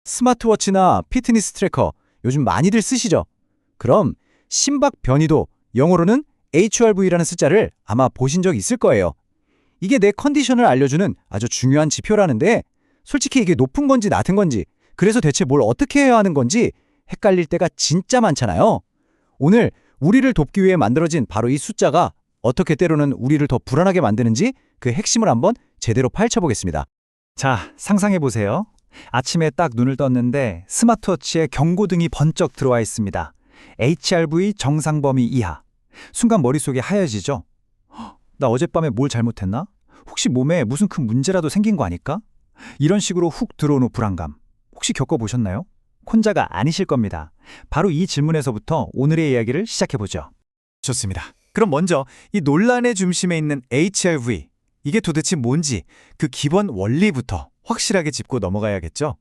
스마트워치나 피트니스 트래커 요즘 많이들 쓰시죠? 그럼 심박 변이도 영어로는 HRV라는 숫자를 아마 보신 적 있을 거예요. 이게 내 컨디션을 알려주는 아주 중요한 지표라는데 솔직히 이게 높은 건지 낮은 건지 그래서 대체 뭘 어떻게 해야 하는 건지 헷갈릴 때가 진짜 많잖아요. 오늘 우리를 돕기 위해 만들어진 바로 이 숫자가 어떻게 때로는 우리를 더 불안하게 만드는지 그 핵심을 한번 제대로 파헤쳐보겠습니다. 자, 상상해보세요. 아침에 딱 눈을 떴는데 스마트워치에 경고등이 번쩍 들어와 있습니다. HRV 정상 범위 이하. 순간 머릿속이 하얘지죠? 헉, 나 어젯밤에 뭘 잘못했나? 혹시 몸에 무슨 큰 문제라도 생긴 거 아닐까? 이런 식으로 훅 들어오는 불안감. 혹시 겪어보셨나요? 혼자가 아니실 겁니다. 바로 이 질문에서부터 오늘의 이야기를 시작해보죠. 좋습니다. 그럼 먼저 이 논란의 중심에 있는 HRV, 이게 도대체 뭔지 그 기본 원리부터 확실하게 짚고 넘어가야겠죠?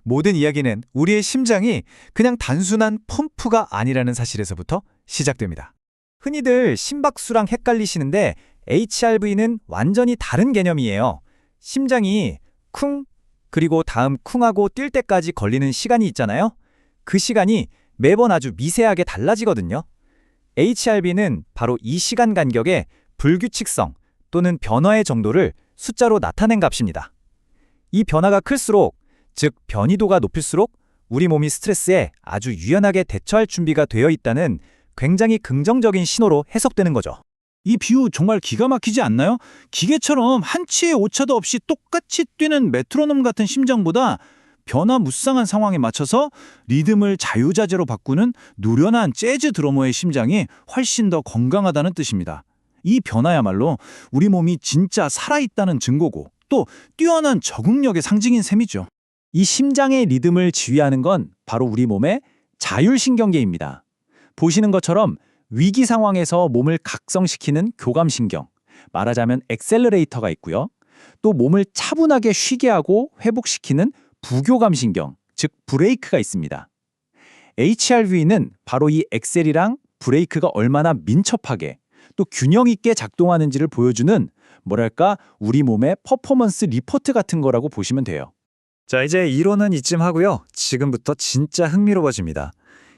모든 이야기는 우리의 심장이 그냥 단순한 펌프가 아니라는 사실에서부터 시작됩니다. 흔히들 심박수랑 헷갈리시는데 HRV는 완전히 다른 개념이에요. 심장이 쿵 그리고 다음 쿵하고 뛸 때까지 걸리는 시간이 있잖아요. 그 시간이 매번 아주 미세하게 달라지거든요. HRV는 바로 이 시간 간격의 불규칙성 또는 변화의 정도를 숫자로 나타낸 값입니다. 이 변화가 클수록, 즉 변이도가 높을수록 우리 몸이 스트레스에 아주 유연하게 대처할 준비가 되어 있다는 굉장히 긍정적인 신호로 해석되는 거죠. 이 비유 정말 기가 막히지 않나요? 기계처럼 한치의 오차도 없이 똑같이 뛰는 메트로놈 같은 심장보다 변화무쌍한 상황에 맞춰서 리듬을 자유자재로 바꾸는 노련한 재즈 드러머의 심장이 훨씬 더 건강하다는 뜻입니다. 이 변화야말로 우리 몸이 진짜 살아있다는 증거고 또 뛰어난 적응력의 상징인 셈이죠. 이 심장의 리듬을 지휘하는 건 바로 우리 몸의 자율신경계입니다. 보시는 것처럼 위기 상황에서 몸을 각성시키는 교감신경, 말하자면 엑셀러레이터가 있고요. 또 몸을 차분하게 쉬게 하고 회복시키는 부교감신경, 즉 브레이크가 있습니다. HRV는 바로 이 엑셀이랑 브레이크가 얼마나 민첩하게 또 균형 있게 작동하는지를 보여주는 뭐랄까 우리 몸의 퍼포먼스 리포트 같은 거라고 보시면 돼요. 자, 이제 이론은 이쯤 하고요. 지금부터 진짜 흥미로워집니다.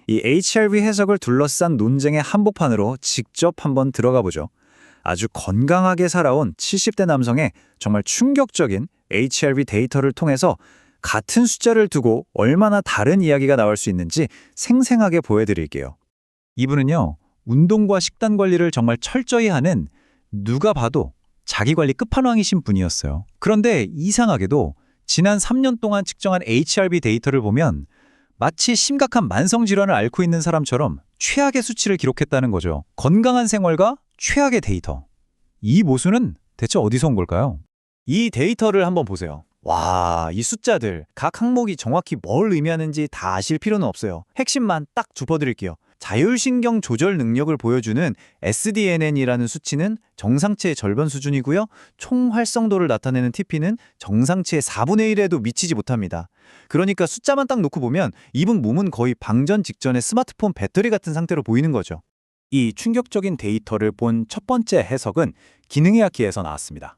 이 HRV 해석을 둘러싼 논쟁의 한복판으로 직접 한번 들어가 보죠. 아주 건강하게 살아온 70대 남성의 정말 충격적인 HRV 데이터를 통해서 같은 숫자를 두고 얼마나 다른 이야기가 나올 수 있는지 생생하게 보여드릴게요. 이분은요, 운동과 식단 관리를 정말 철저히 하는 누가 봐도 자기관리 끝판왕이신 분이었어요. 그런데 이상하게도 지난 3년 동안 측정한 HRV 데이터를 보면 마치 심각한 만성질환을 앓고 있는 사람처럼 최악의 수치를 기록했다는 거죠. 건강한 생활과 최악의 데이터. 이 모순은 대체 어디서 온 걸까요? 이 데이터를 한번 보세요. 와, 이 숫자들 각 항목이 정확히 뭘 의미하는지 다 아실 필요는 없어요. 핵심만 딱 짚어드릴게요. 자율신경 조절 능력을 보여주는 SDNN이라는 수치는 정상치의 절반 수준이고요. 총 활성도를 나타내는 TP는 정상치의 4분의 1에도 미치지 못합니다. 그러니까 숫자만 딱 놓고 보면 이분 몸은 거의 방전 직전의 스마트폰 배터리 같은 상태로 보이는 거죠. 이 충격적인 데이터를 본 첫 번째 해석은 기능의학계에서 나왔습니다.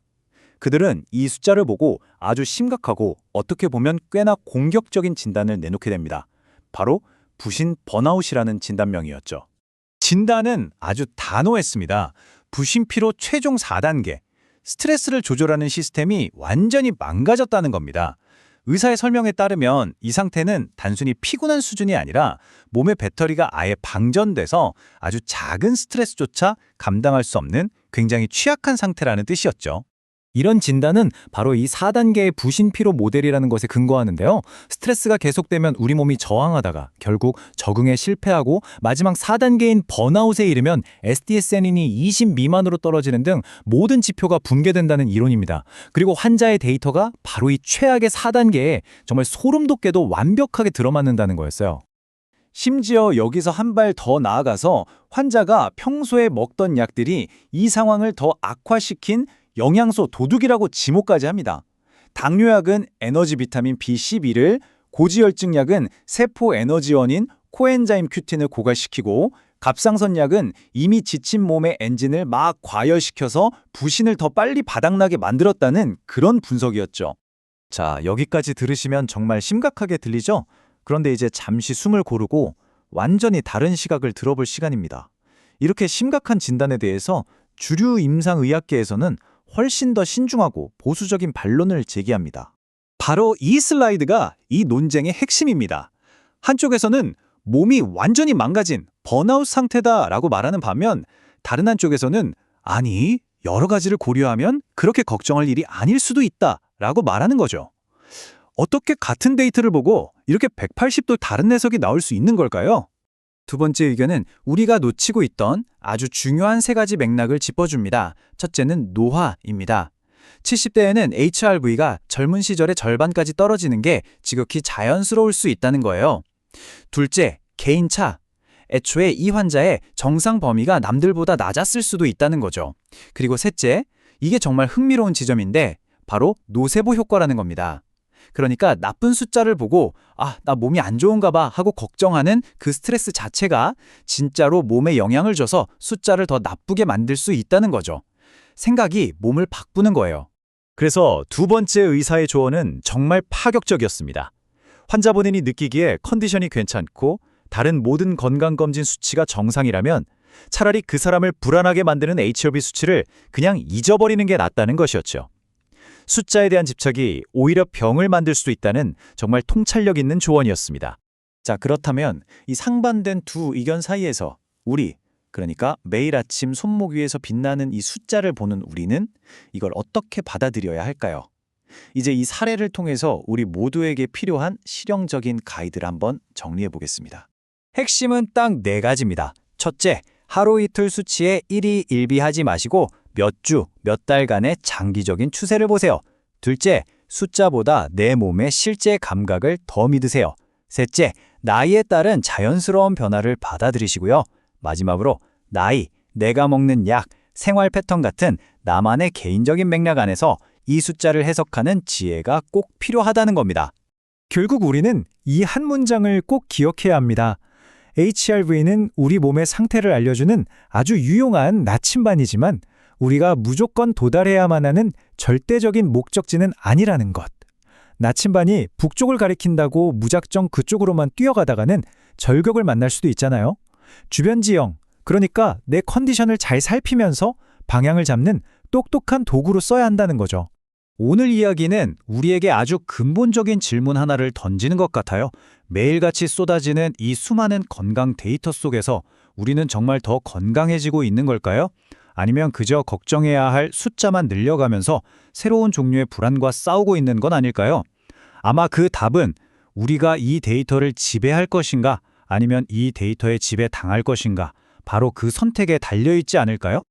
그들은 이 숫자를 보고 아주 심각하고 어떻게 보면 꽤나 공격적인 진단을 내놓게 됩니다. 바로 부신 번아웃이라는 진단명이었죠. 진단은 아주 단호했습니다. 부신피로 최종 4단계. 스트레스를 조절하는 시스템이 완전히 망가졌다는 겁니다. 의사의 설명에 따르면 이 상태는 단순히 피곤한 수준이 아니라 몸의 배터리가 아예 방전돼서 아주 작은 스트레스조차 감당할 수 없는 굉장히 취약한 상태라는 뜻이었죠. 이런 진단은 바로 이 4단계의 부신피로 모델이라는 것에 근거하는데요. 스트레스가 계속되면 우리 몸이 저항하다가 결국 적응에 실패하고 마지막 4단계인 번아웃에 이르면 SDSN이 20 미만으로 떨어지는 등 모든 지표가 붕괴된다는 이론입니다. 그리고 환자의 데이터가 바로 이 최악의 4단계에 정말 소름 돋게도 완벽하게 들어맞는다는 거였어요. 심지어 여기서 한 발 더 나아가서 환자가 평소에 먹던 약들이 이 상황을 더 악화시킨 영양소 도둑이라고 지목까지 합니다. 당뇨약은 에너지 비타민 B12를, 고지혈증약은 세포 에너지원인 코엔자임 Q10을 고갈시키고 갑상선약은 이미 지친 몸의 엔진을 막 과열시켜서 부신을 더 빨리 바닥나게 만들었다는 그런 분석이었죠. 자, 여기까지 들으시면 정말 심각하게 들리죠? 그런데 이제 잠시 숨을 고르고 완전히 다른 시각을 들어볼 시간입니다. 이렇게 심각한 진단에 대해서 주류 임상의학계에서는 훨씬 더 신중하고 보수적인 반론을 제기합니다. 바로 이 슬라이드가 이 논쟁의 핵심입니다. 한쪽에서는 몸이 완전히 망가진 번아웃 상태다라고 말하는 반면 다른 한쪽에서는 아니, 여러 가지를 고려하면 그렇게 걱정할 일이 아닐 수도 있다라고 말하는 거죠. 어떻게 같은 데이터를 보고 이렇게 180도 다른 해석이 나올 수 있는 걸까요? 두 번째 의견은 우리가 놓치고 있던 아주 중요한 세 가지 맥락을 짚어줍니다. 첫째는 노화입니다. 70대에는 HRV가 젊은 시절의 절반까지 떨어지는 게 지극히 자연스러울 수 있다는 거예요. 둘째, 개인차. 애초에 이 환자의 정상 범위가 남들보다 낮았을 수도 있다는 거죠. 그리고 셋째, 이게 정말 흥미로운 지점인데 바로 노세보 효과라는 겁니다. 그러니까 나쁜 숫자를 보고 나 몸이 안 좋은가 봐 하고 걱정하는 그 스트레스 자체가 진짜로 몸에 영향을 줘서 숫자를 더 나쁘게 만들 수 있다는 거죠. 생각이 몸을 바꾸는 거예요. 그래서 두 번째 의사의 조언은 정말 파격적이었습니다. 환자 본인이 느끼기에 컨디션이 괜찮고 다른 모든 건강검진 수치가 정상이라면 차라리 그 사람을 불안하게 만드는 HRV 수치를 그냥 잊어버리는 게 낫다는 것이었죠. 숫자에 대한 집착이 오히려 병을 만들 수도 있다는 정말 통찰력 있는 조언이었습니다. 자, 그렇다면 이 상반된 두 의견 사이에서 그러니까 매일 아침 손목 위에서 빛나는 이 숫자를 보는 우리는 이걸 어떻게 받아들여야 할까요? 이제 이 사례를 통해서 우리 모두에게 필요한 실용적인 가이드를 한번 정리해 보겠습니다. 핵심은 딱 네 가지입니다. 첫째, 하루 이틀 수치에 일희일비하지 마시고 몇 주, 몇 달간의 장기적인 추세를 보세요. 둘째, 숫자보다 내 몸의 실제 감각을 더 믿으세요. 셋째, 나이에 따른 자연스러운 변화를 받아들이시고요. 마지막으로 나이, 내가 먹는 약, 생활 패턴 같은 나만의 개인적인 맥락 안에서 이 숫자를 해석하는 지혜가 꼭 필요하다는 겁니다. 결국 우리는 이 한 문장을 꼭 기억해야 합니다. HRV는 우리 몸의 상태를 알려주는 아주 유용한 나침반이지만 우리가 무조건 도달해야만 하는 절대적인 목적지는 아니라는 것. 나침반이 북쪽을 가리킨다고 무작정 그쪽으로만 뛰어가다가는 절벽을 만날 수도 있잖아요. 주변 지형, 그러니까 내 컨디션을 잘 살피면서 방향을 잡는 똑똑한 도구로 써야 한다는 거죠. 오늘 이야기는 우리에게 아주 근본적인 질문 하나를 던지는 것 같아요. 매일같이 쏟아지는 이 수많은 건강 데이터 속에서 우리는 정말 더 건강해지고 있는 걸까요? 아니면 그저 걱정해야 할 숫자만 늘려가면서 새로운 종류의 불안과 싸우고 있는 건 아닐까요? 아마 그 답은 우리가 이 데이터를 지배할 것인가 아니면 이 데이터에 지배당할 것인가 바로 그 선택에 달려있지 않을까요?